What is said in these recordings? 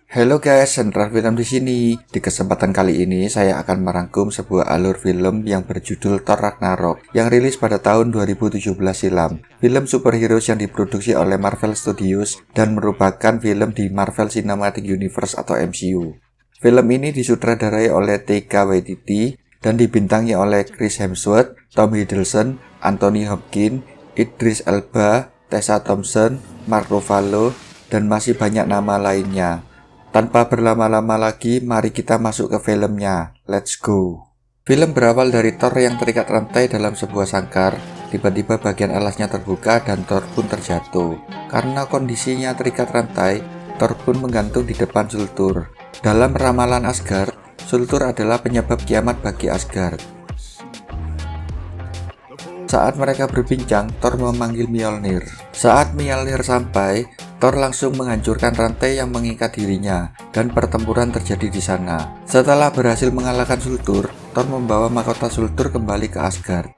Halo guys, Sentral Film di sini. Di kesempatan kali ini saya akan merangkum sebuah alur film yang berjudul Thor Ragnarok yang rilis pada tahun 2017 silam. Film superhero yang diproduksi oleh Marvel Studios dan merupakan film di Marvel Cinematic Universe atau MCU. Film ini disutradarai oleh Taika Waititi dan dibintangi oleh Chris Hemsworth, Tom Hiddleston, Anthony Hopkins, Idris Elba, Tessa Thompson, Mark Ruffalo, dan masih banyak nama lainnya. Tanpa berlama-lama lagi, mari kita masuk ke filmnya. Let's go. Film berawal dari Thor yang terikat rantai dalam sebuah sangkar. Tiba-tiba bagian alasnya terbuka dan Thor pun terjatuh. Karena kondisinya terikat rantai, Thor pun menggantung di depan Surtur. Dalam ramalan Asgard, Surtur adalah penyebab kiamat bagi Asgard. Saat mereka berbincang, Thor memanggil Mjolnir. Saat Mjolnir sampai, Thor langsung menghancurkan rantai yang mengikat dirinya, dan pertempuran terjadi di sana. Setelah berhasil mengalahkan Surtur, Thor membawa mahkota Surtur kembali ke Asgard.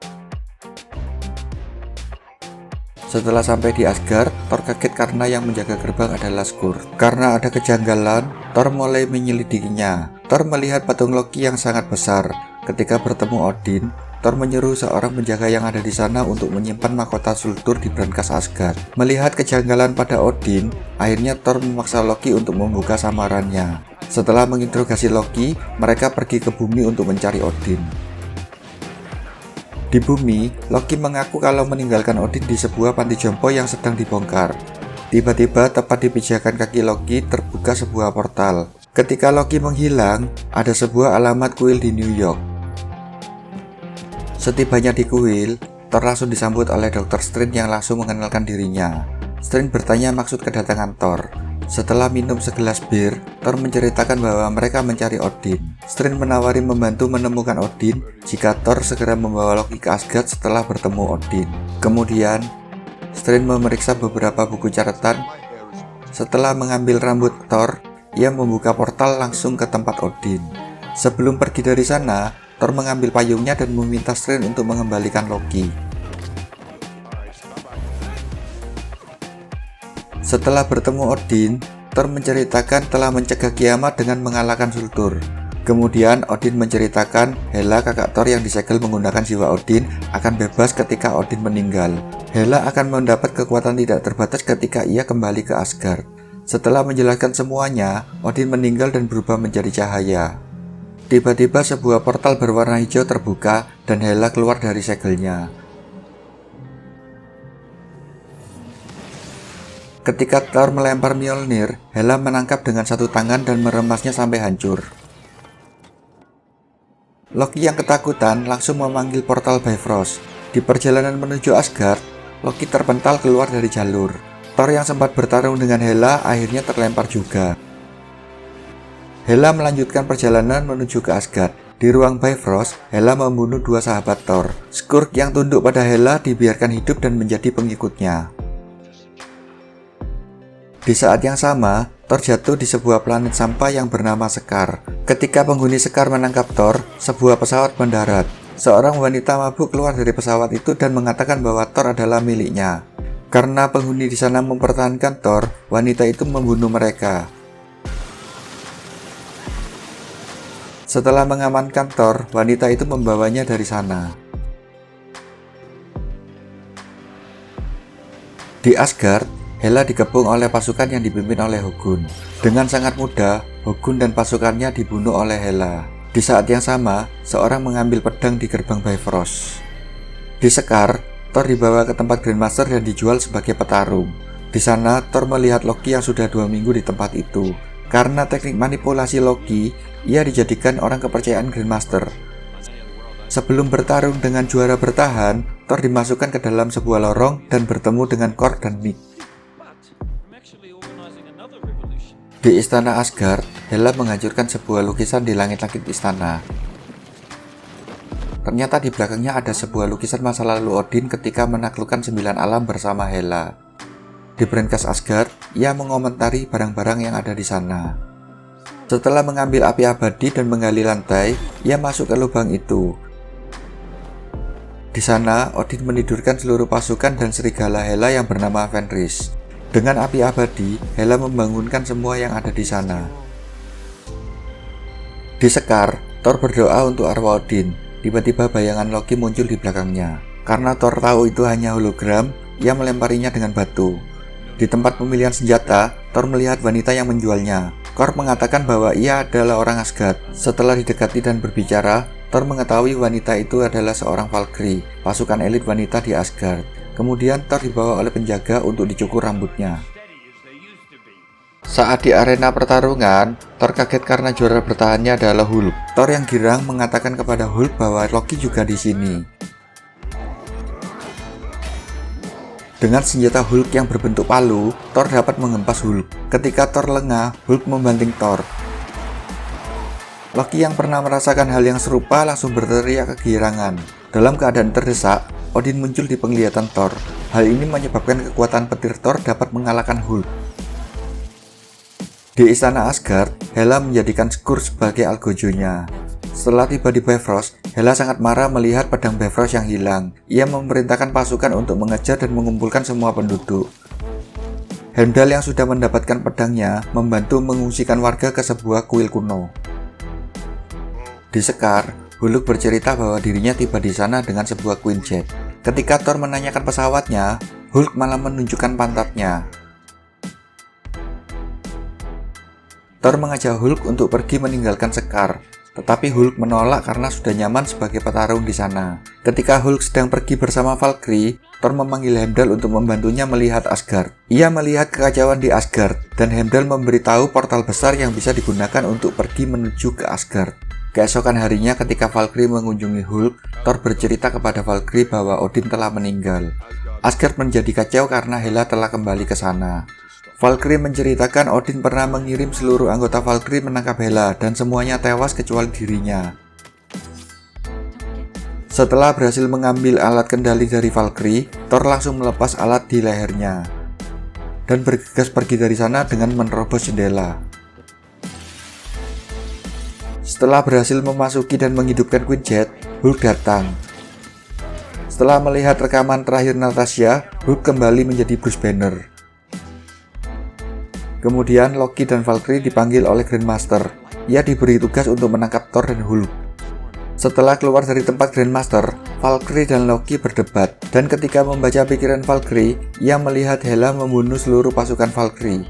Setelah sampai di Asgard, Thor kaget karena yang menjaga gerbang adalah Skurr. Karena ada kejanggalan, Thor mulai menyelidikinya. Thor melihat patung Loki yang sangat besar. Ketika bertemu Odin, Thor menyuruh seorang penjaga yang ada di sana untuk menyimpan mahkota Surtur di brankas Asgard. Melihat kejanggalan pada Odin, akhirnya Thor memaksa Loki untuk membuka samarannya. Setelah menginterogasi Loki, mereka pergi ke bumi untuk mencari Odin. Di bumi, Loki mengaku kalau meninggalkan Odin di sebuah panti jompo yang sedang dibongkar. Tiba-tiba tepat di pijakan kaki Loki terbuka sebuah portal. Ketika Loki menghilang, ada sebuah alamat kuil di New York. Setibanya di kuil, Thor langsung disambut oleh Dr. Strange yang langsung mengenalkan dirinya. Strange bertanya maksud kedatangan Thor. Setelah minum segelas bir, Thor menceritakan bahwa mereka mencari Odin. Strange menawari membantu menemukan Odin jika Thor segera membawa Loki ke Asgard setelah bertemu Odin. Kemudian, Strange memeriksa beberapa buku catatan. Setelah mengambil rambut Thor, ia membuka portal langsung ke tempat Odin. Sebelum pergi dari sana, Thor mengambil payungnya dan meminta Strange untuk mengembalikan Loki. Setelah bertemu Odin, Thor menceritakan telah mencegah kiamat dengan mengalahkan Surtur. Kemudian Odin menceritakan Hela kakak Thor yang disegel menggunakan jiwa Odin akan bebas ketika Odin meninggal. Hela akan mendapat kekuatan tidak terbatas ketika ia kembali ke Asgard. Setelah menjelaskan semuanya, Odin meninggal dan berubah menjadi cahaya. Tiba-tiba sebuah portal berwarna hijau terbuka dan Hela keluar dari segelnya. Ketika Thor melempar Mjolnir, Hela menangkap dengan satu tangan dan meremasnya sampai hancur. Loki yang ketakutan langsung memanggil portal Bifrost. Di perjalanan menuju Asgard, Loki terpental keluar dari jalur. Thor yang sempat bertarung dengan Hela akhirnya terlempar juga. Hela melanjutkan perjalanan menuju ke Asgard. Di ruang Bifrost, Hela membunuh dua sahabat Thor. Skurr yang tunduk pada Hela dibiarkan hidup dan menjadi pengikutnya. Di saat yang sama, Thor jatuh di sebuah planet sampah yang bernama Sekar. Ketika penghuni Sekar menangkap Thor, sebuah pesawat mendarat. Seorang wanita mabuk keluar dari pesawat itu dan mengatakan bahwa Thor adalah miliknya. Karena penghuni di sana mempertahankan Thor, wanita itu membunuh mereka. Setelah mengamankan Thor, wanita itu membawanya dari sana. Di Asgard, Hela dikepung oleh pasukan yang dipimpin oleh Hogun. Dengan sangat mudah, Hogun dan pasukannya dibunuh oleh Hela. Di saat yang sama, seorang mengambil pedang di gerbang Bifrost. Di Sekar, Thor dibawa ke tempat Grandmaster dan dijual sebagai petarung. Di sana, Thor melihat Loki yang sudah 2 minggu di tempat itu. Karena teknik manipulasi Loki, ia dijadikan orang kepercayaan Grandmaster. Sebelum bertarung dengan juara bertahan, Thor dimasukkan ke dalam sebuah lorong dan bertemu dengan Korg dan Mick. Di istana Asgard, Hela menghancurkan sebuah lukisan di langit-langit istana. Ternyata di belakangnya ada sebuah lukisan masa lalu Odin ketika menaklukkan 9 alam bersama Hela. Di brankas Asgard, ia mengomentari barang-barang yang ada di sana. Setelah mengambil api abadi dan menggali lantai, ia masuk ke lubang itu. Di sana, Odin menidurkan seluruh pasukan dan serigala Hela yang bernama Fenris. Dengan api abadi, Hela membangunkan semua yang ada di sana. Di Sekar, Thor berdoa untuk arwah Odin. Tiba-tiba bayangan Loki muncul di belakangnya. Karena Thor tahu itu hanya hologram, ia melemparinya dengan batu. Di tempat pemilihan senjata, Thor melihat wanita yang menjualnya. Korg mengatakan bahwa ia adalah orang Asgard. Setelah didekati dan berbicara, Thor mengetahui wanita itu adalah seorang Valkyrie, pasukan elit wanita di Asgard. Kemudian Thor dibawa oleh penjaga untuk dicukur rambutnya. Saat di arena pertarungan, Thor kaget karena juara bertahannya adalah Hulk. Thor yang girang mengatakan kepada Hulk bahwa Loki juga di sini. Dengan senjata Hulk yang berbentuk palu, Thor dapat mengempas Hulk. Ketika Thor lengah, Hulk membanting Thor. Loki yang pernah merasakan hal yang serupa langsung berteriak kegirangan. Dalam keadaan terdesak, Odin muncul di penglihatan Thor. Hal ini menyebabkan kekuatan petir Thor dapat mengalahkan Hulk. Di istana Asgard, Hela menjadikan Skurr sebagai algojonya. Setelah tiba di Bifrost, Hela sangat marah melihat pedang Bifrost yang hilang. Ia memerintahkan pasukan untuk mengejar dan mengumpulkan semua penduduk. Heimdall yang sudah mendapatkan pedangnya membantu mengungsikan warga ke sebuah kuil kuno. Di Sekar, Hulk bercerita bahwa dirinya tiba di sana dengan sebuah Quinjet. Ketika Thor menanyakan pesawatnya, Hulk malah menunjukkan pantatnya. Thor mengajak Hulk untuk pergi meninggalkan Sekar, tetapi Hulk menolak karena sudah nyaman sebagai petarung di sana. Ketika Hulk sedang pergi bersama Valkyrie, Thor memanggil Heimdall untuk membantunya melihat Asgard. Ia melihat kekacauan di Asgard, dan Heimdall memberitahu portal besar yang bisa digunakan untuk pergi menuju ke Asgard. Keesokan harinya ketika Valkyrie mengunjungi Hulk, Thor bercerita kepada Valkyrie bahwa Odin telah meninggal. Asgard menjadi kacau karena Hela telah kembali ke sana. Valkyrie menceritakan Odin pernah mengirim seluruh anggota Valkyrie menangkap Hela dan semuanya tewas kecuali dirinya. Setelah berhasil mengambil alat kendali dari Valkyrie, Thor langsung melepas alat di lehernya dan bergegas pergi dari sana dengan menerobos jendela. Setelah berhasil memasuki dan menghidupkan Quinjet, Hulk datang. Setelah melihat rekaman terakhir Natasha, Hulk kembali menjadi Bruce Banner. Kemudian Loki dan Valkyrie dipanggil oleh Grandmaster. Ia diberi tugas untuk menangkap Thor dan Hulk. Setelah keluar dari tempat Grandmaster, Valkyrie dan Loki berdebat. Dan ketika membaca pikiran Valkyrie, ia melihat Hela membunuh seluruh pasukan Valkyrie.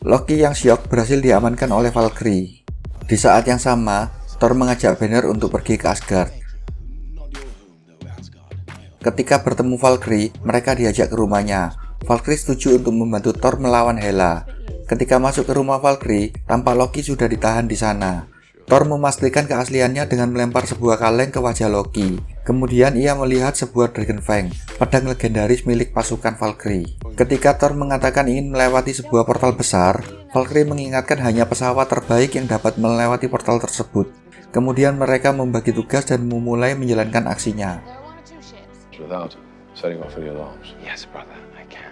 Loki yang syok berhasil diamankan oleh Valkyrie. Di saat yang sama, Thor mengajak Banner untuk pergi ke Asgard. Ketika bertemu Valkyrie, mereka diajak ke rumahnya. Valkyrie setuju untuk membantu Thor melawan Hela. Ketika masuk ke rumah Valkyrie, tampak Loki sudah ditahan di sana. Thor memastikan keasliannya dengan melempar sebuah kaleng ke wajah Loki. Kemudian ia melihat sebuah Dragon Fang, pedang legendaris milik pasukan Valkyrie. Ketika Thor mengatakan ingin melewati sebuah portal besar, Valkyrie mengingatkan hanya pesawat terbaik yang dapat melewati portal tersebut. Kemudian mereka membagi tugas dan memulai menjalankan aksinya.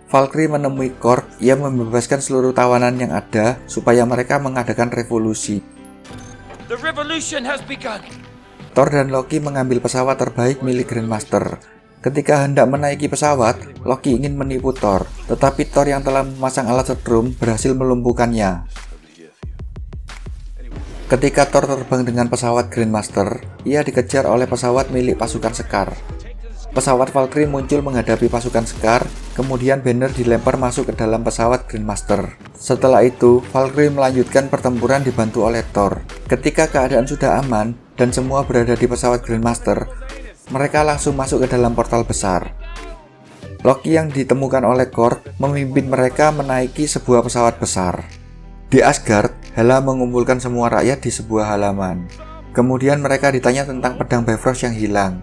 Valkyrie menemui Korg. Ia membebaskan seluruh tawanan yang ada supaya mereka mengadakan revolusi. The revolution has begun. Thor dan Loki mengambil pesawat terbaik milik Grandmaster. Ketika hendak menaiki pesawat, Loki ingin menipu Thor, tetapi Thor yang telah memasang alat setrum berhasil melumpuhkannya. Ketika Thor terbang dengan pesawat Grandmaster, ia dikejar oleh pesawat milik pasukan Sekar. Pesawat Valkyrie muncul menghadapi pasukan Sekar, kemudian Banner dilempar masuk ke dalam pesawat Grandmaster. Setelah itu, Valkyrie melanjutkan pertempuran dibantu oleh Thor. Ketika keadaan sudah aman dan semua berada di pesawat Grandmaster, mereka langsung masuk ke dalam portal besar. Loki yang ditemukan oleh Korg memimpin mereka menaiki sebuah pesawat besar. Di Asgard, Hela mengumpulkan semua rakyat di sebuah halaman. Kemudian mereka ditanya tentang pedang Bifrost yang hilang.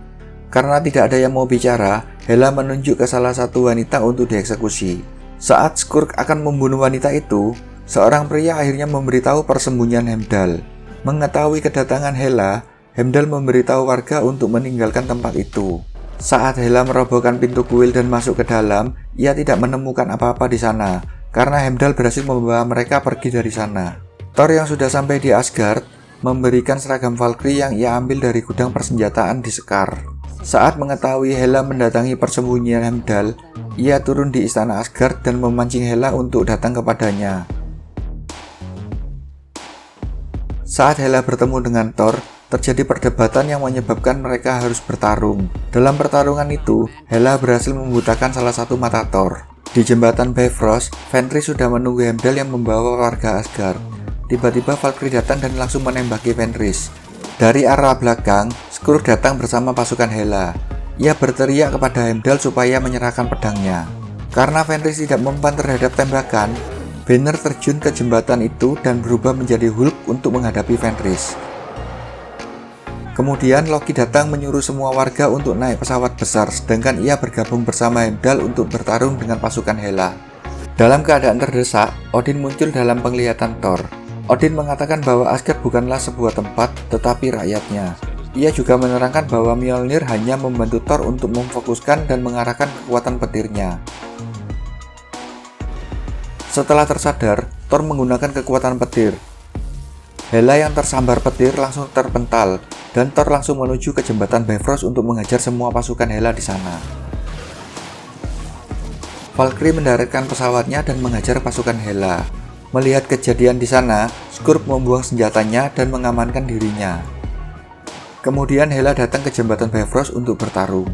Karena tidak ada yang mau bicara, Hela menunjuk ke salah satu wanita untuk dieksekusi. Saat Skurr akan membunuh wanita itu, seorang pria akhirnya memberitahu persembunyian Heimdall. Mengetahui kedatangan Hela, Heimdall memberitahu warga untuk meninggalkan tempat itu. Saat Hela merobohkan pintu kuil dan masuk ke dalam, ia tidak menemukan apa-apa di sana, karena Heimdall berhasil membawa mereka pergi dari sana. Thor yang sudah sampai di Asgard, memberikan seragam Valkyrie yang ia ambil dari gudang persenjataan di Sekar. Saat mengetahui Hela mendatangi persembunyian Heimdall, Ia turun di istana Asgard dan memancing Hela untuk datang kepadanya. Saat Hela bertemu dengan Thor, terjadi perdebatan yang menyebabkan mereka harus bertarung. Dalam pertarungan itu, Hela berhasil membutakan salah satu mata Thor. Di jembatan Bifrost, Fenris sudah menunggu Heimdall yang membawa warga Asgard. Tiba-tiba Valkyrie datang dan langsung menembaki Fenris. Dari arah belakang, Skurr datang bersama pasukan Hela. Ia berteriak kepada Heimdall supaya menyerahkan pedangnya. Karena Fenris tidak mempan terhadap tembakan, Banner terjun ke jembatan itu dan berubah menjadi Hulk untuk menghadapi Fenris. Kemudian Loki datang menyuruh semua warga untuk naik pesawat besar, sedangkan ia bergabung bersama Heimdall untuk bertarung dengan pasukan Hela. Dalam keadaan terdesak, Odin muncul dalam penglihatan Thor. Odin mengatakan bahwa Asgard bukanlah sebuah tempat, tetapi rakyatnya. Ia juga menerangkan bahwa Mjolnir hanya membantu Thor untuk memfokuskan dan mengarahkan kekuatan petirnya. Setelah tersadar, Thor menggunakan kekuatan petir. Hela yang tersambar petir langsung terpental, dan Thor langsung menuju ke jembatan Bifrost untuk mengejar semua pasukan Hela di sana. Valkyrie mendaratkan pesawatnya dan mengejar pasukan Hela. Melihat kejadian di sana, Skurr membuang senjatanya dan mengamankan dirinya. Kemudian Hela datang ke jembatan Bifrost untuk bertarung.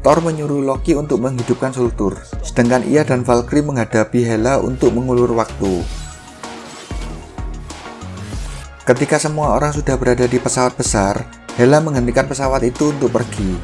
Thor menyuruh Loki untuk menghidupkan Surtur, sedangkan ia dan Valkyrie menghadapi Hela untuk mengulur waktu. Ketika semua orang sudah berada di pesawat besar, Hela menghentikan pesawat itu untuk pergi.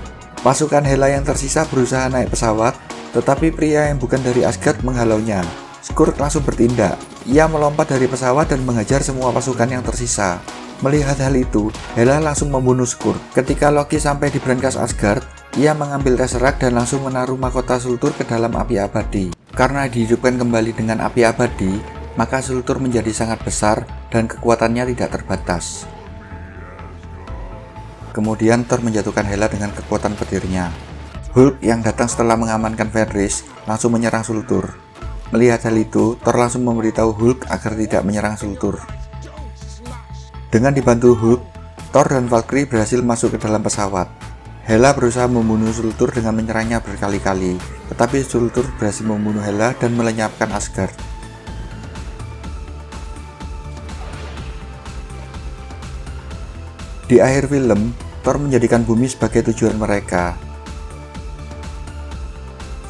Pasukan Hela yang tersisa berusaha naik pesawat, tetapi pria yang bukan dari Asgard menghalaunya. Skurr langsung bertindak. Ia melompat dari pesawat dan mengejar semua pasukan yang tersisa. Melihat hal itu, Hela langsung membunuh Skurr. Ketika Loki sampai di brankas Asgard, ia mengambil Tesseract dan langsung menaruh mahkota Surtur ke dalam api abadi. Karena dihidupkan kembali dengan api abadi, maka Surtur menjadi sangat besar dan kekuatannya tidak terbatas. Kemudian Thor menjatuhkan Hela dengan kekuatan petirnya. Hulk yang datang setelah mengamankan Fenris langsung menyerang Surtur. Melihat hal itu, Thor langsung memberitahu Hulk agar tidak menyerang Surtur. Dengan dibantu Hulk, Thor dan Valkyrie berhasil masuk ke dalam pesawat. Hela berusaha membunuh Surtur dengan menyerangnya berkali-kali, tetapi Surtur berhasil membunuh Hela dan melenyapkan Asgard. Di akhir film, Thor menjadikan bumi sebagai tujuan mereka.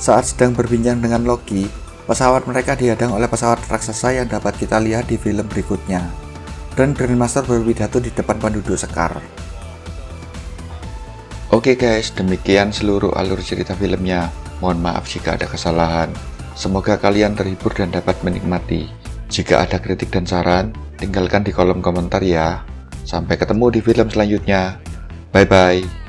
Saat sedang berbincang dengan Loki, pesawat mereka dihadang oleh pesawat raksasa yang dapat kita lihat di film berikutnya. Dan Grandmaster berpidato di depan penduduk Sekar. Oke guys, demikian seluruh alur cerita filmnya. Mohon maaf jika ada kesalahan. Semoga kalian terhibur dan dapat menikmati. Jika ada kritik dan saran, tinggalkan di kolom komentar ya. Sampai ketemu di film selanjutnya. Bye-bye.